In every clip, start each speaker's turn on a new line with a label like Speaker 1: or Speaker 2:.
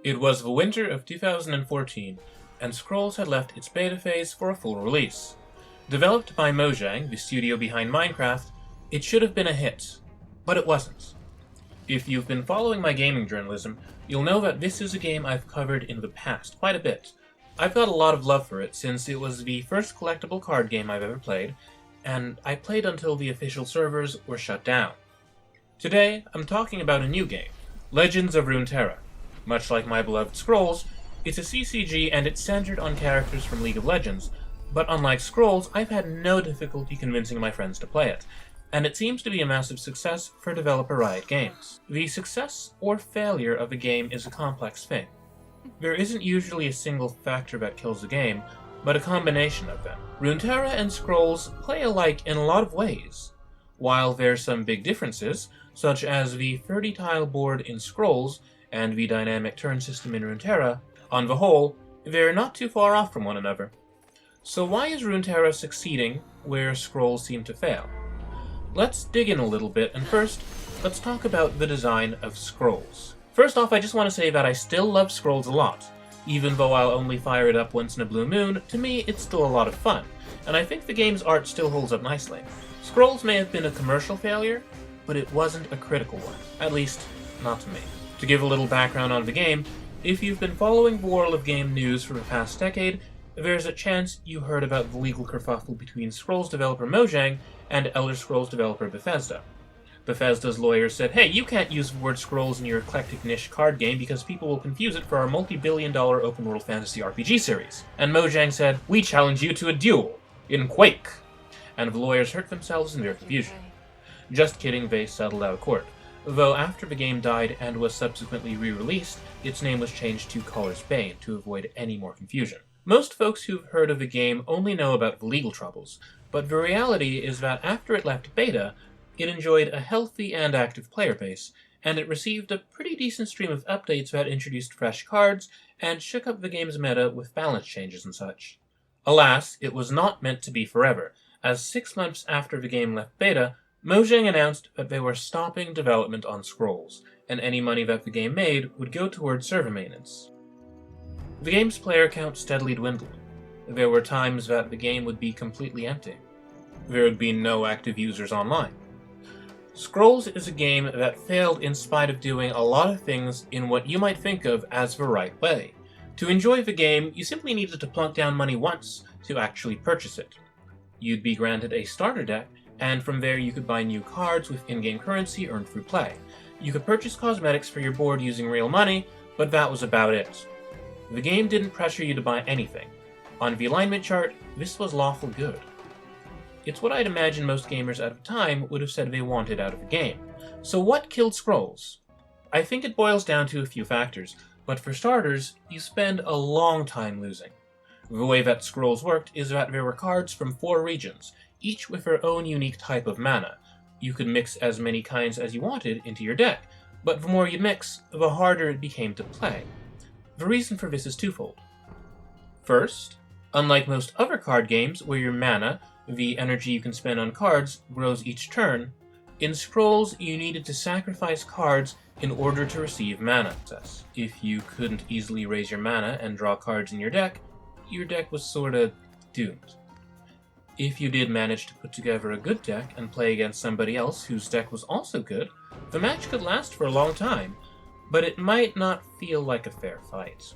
Speaker 1: It was the winter of 2014, and Scrolls had left its beta phase for a full release. Developed by Mojang, the studio behind Minecraft, it should have been a hit, but it wasn't. If you've been following my gaming journalism, you'll know that this is a game I've covered in the past quite a bit. I've got a lot of love for it since it was the first collectible card game I've ever played, and I played until the official servers were shut down. Today, I'm talking about a new game, Legends of Runeterra. Much like my beloved Scrolls, it's a CCG and it's centered on characters from League of Legends, but unlike Scrolls, I've had no difficulty convincing my friends to play it, and it seems to be a massive success for developer Riot Games. The success or failure of a game is a complex thing. There isn't usually a single factor that kills a game, but a combination of them. Runeterra and Scrolls play alike in a lot of ways. While there's some big differences, such as the 30-tile board in Scrolls and the dynamic turn system in Runeterra, on the whole, they're not too far off from one another. So why is Runeterra succeeding where Scrolls seem to fail? Let's dig in a little bit, and first, let's talk about the design of Scrolls. First off, I just want to say that I still love Scrolls a lot. Even though I'll only fire it up once in a blue moon, to me it's still a lot of fun, and I think the game's art still holds up nicely. Scrolls may have been a commercial failure, but it wasn't a critical one. At least, not to me. To give a little background on the game, if you've been following the world of game news for the past decade, there's a chance you heard about the legal kerfuffle between Scrolls developer Mojang and Elder Scrolls developer Bethesda. Bethesda's lawyers said, hey, you can't use the word Scrolls in your eclectic niche card game because people will confuse it for our multi-billion-dollar open-world fantasy RPG series. And Mojang said, we challenge you to a duel in Quake. And the lawyers hurt themselves in their confusion. Just kidding, they settled out of court. Though after the game died and was subsequently re-released, its name was changed to Color's Bane to avoid any more confusion. Most folks who've heard of the game only know about the legal troubles, but the reality is that after it left beta, it enjoyed a healthy and active player base, and it received a pretty decent stream of updates that introduced fresh cards and shook up the game's meta with balance changes and such. Alas, it was not meant to be forever, as 6 months after the game left beta, Mojang announced that they were stopping development on Scrolls, and any money that the game made would go towards server maintenance. The game's player count steadily dwindled. There were times that the game would be completely empty. There would be no active users online. Scrolls is a game that failed in spite of doing a lot of things in what you might think of as the right way. To enjoy the game, you simply needed to plunk down money once to actually purchase it. You'd be granted a starter deck, and from there you could buy new cards with in-game currency earned through play. You could purchase cosmetics for your board using real money, but that was about it. The game didn't pressure you to buy anything. On the alignment chart, this was lawful good. It's what I'd imagine most gamers at the time would have said they wanted out of a game. So what killed Scrolls? I think it boils down to a few factors, but for starters, you spend a long time losing. The way that Scrolls worked is that there were cards from 4 regions, each with their own unique type of mana. You could mix as many kinds as you wanted into your deck, but the more you mix, the harder it became to play. The reason for this is twofold. First, unlike most other card games where your mana, the energy you can spend on cards, grows each turn, in Scrolls you needed to sacrifice cards in order to receive mana access. If you couldn't easily raise your mana and draw cards in your deck was sorta doomed. If you did manage to put together a good deck and play against somebody else whose deck was also good, the match could last for a long time, but it might not feel like a fair fight.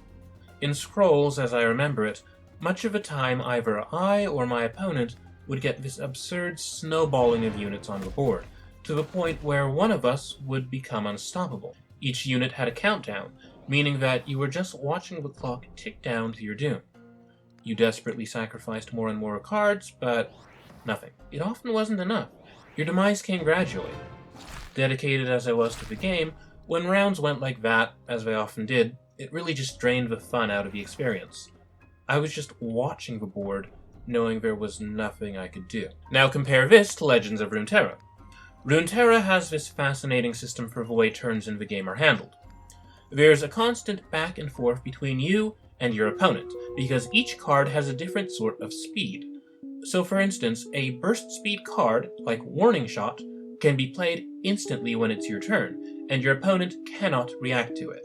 Speaker 1: In Scrolls, as I remember it, much of the time either I or my opponent would get this absurd snowballing of units on the board, to the point where one of us would become unstoppable. Each unit had a countdown, meaning that you were just watching the clock tick down to your doom. You desperately sacrificed more and more cards, but nothing. It often wasn't enough. Your demise came gradually. Dedicated as I was to the game, when rounds went like that, as they often did, it really just drained the fun out of the experience. I was just watching the board, knowing there was nothing I could do. Now compare this to Legends of Runeterra. Runeterra has this fascinating system for the way turns in the game are handled. There's a constant back and forth between you and your opponent, because each card has a different sort of speed. So for instance, a burst speed card, like Warning Shot, can be played instantly when it's your turn, and your opponent cannot react to it.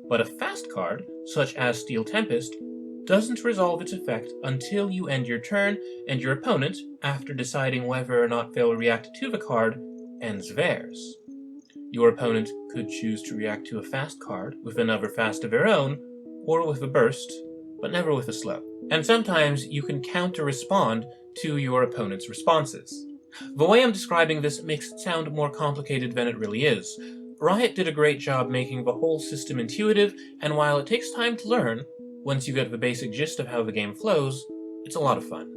Speaker 1: but a fast card, such as Steel Tempest, doesn't resolve its effect until you end your turn and your opponent, after deciding whether or not they'll react to the card, ends theirs. Your opponent could choose to react to a fast card with another fast of their own, or with a burst, but never with a slow. And sometimes you can counter-respond to your opponent's responses. The way I'm describing this makes it sound more complicated than it really is. Riot did a great job making the whole system intuitive, and while it takes time to learn, once you get the basic gist of how the game flows, it's a lot of fun.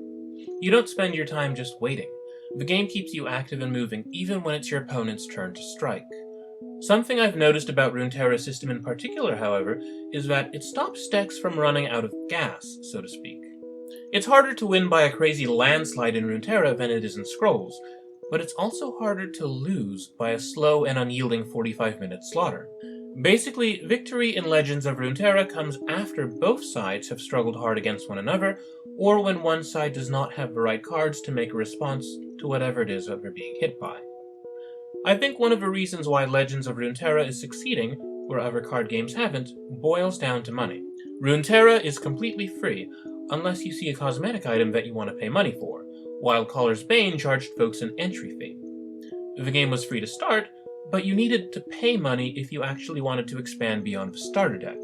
Speaker 1: You don't spend your time just waiting. The game keeps you active and moving even when it's your opponent's turn to strike. Something I've noticed about Runeterra's system in particular, however, is that it stops decks from running out of gas, so to speak. It's harder to win by a crazy landslide in Runeterra than it is in Scrolls, but it's also harder to lose by a slow and unyielding 45-minute slaughter. Basically, victory in Legends of Runeterra comes after both sides have struggled hard against one another, or when one side does not have the right cards to make a response to whatever it is that they're being hit by. I think one of the reasons why Legends of Runeterra is succeeding, where other card games haven't, boils down to money. Runeterra is completely free, unless you see a cosmetic item that you want to pay money for, while Caller's Bane charged folks an entry fee. The game was free to start, but you needed to pay money if you actually wanted to expand beyond the starter deck.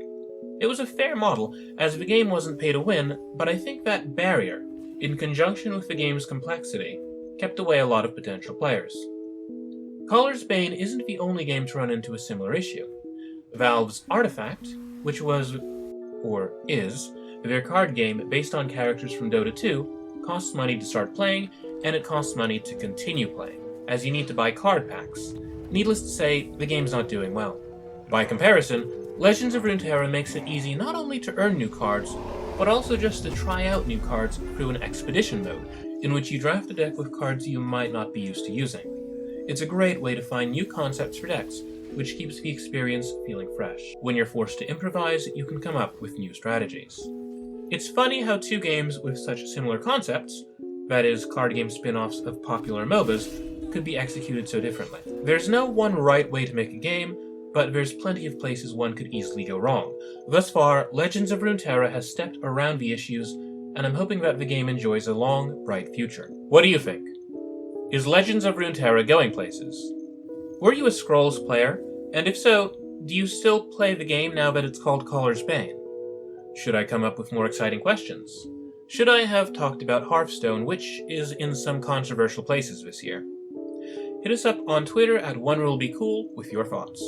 Speaker 1: It was a fair model, as the game wasn't pay to win, but I think that barrier, in conjunction with the game's complexity, kept away a lot of potential players. Caller's Bane isn't the only game to run into a similar issue. Valve's Artifact, which was, or is, their card game based on characters from Dota 2, costs money to start playing, and it costs money to continue playing, as you need to buy card packs. Needless to say, the game's not doing well. By comparison, Legends of Runeterra makes it easy not only to earn new cards, but also just to try out new cards through an expedition mode, in which you draft a deck with cards you might not be used to using. It's a great way to find new concepts for decks, which keeps the experience feeling fresh. When you're forced to improvise, you can come up with new strategies. It's funny how two games with such similar concepts, that is, card game spin-offs of popular MOBAs, could be executed so differently. There's no one right way to make a game, but there's plenty of places one could easily go wrong. Thus far, Legends of Runeterra has stepped around the issues, and I'm hoping that the game enjoys a long, bright future. What do you think? Is Legends of Runeterra going places? Were you a Scrolls player? And if so, do you still play the game now that it's called Caller's Bane? Should I come up with more exciting questions? Should I have talked about Hearthstone, which is in some controversial places this year? Hit us up on Twitter at OneRuleBeCool with your thoughts.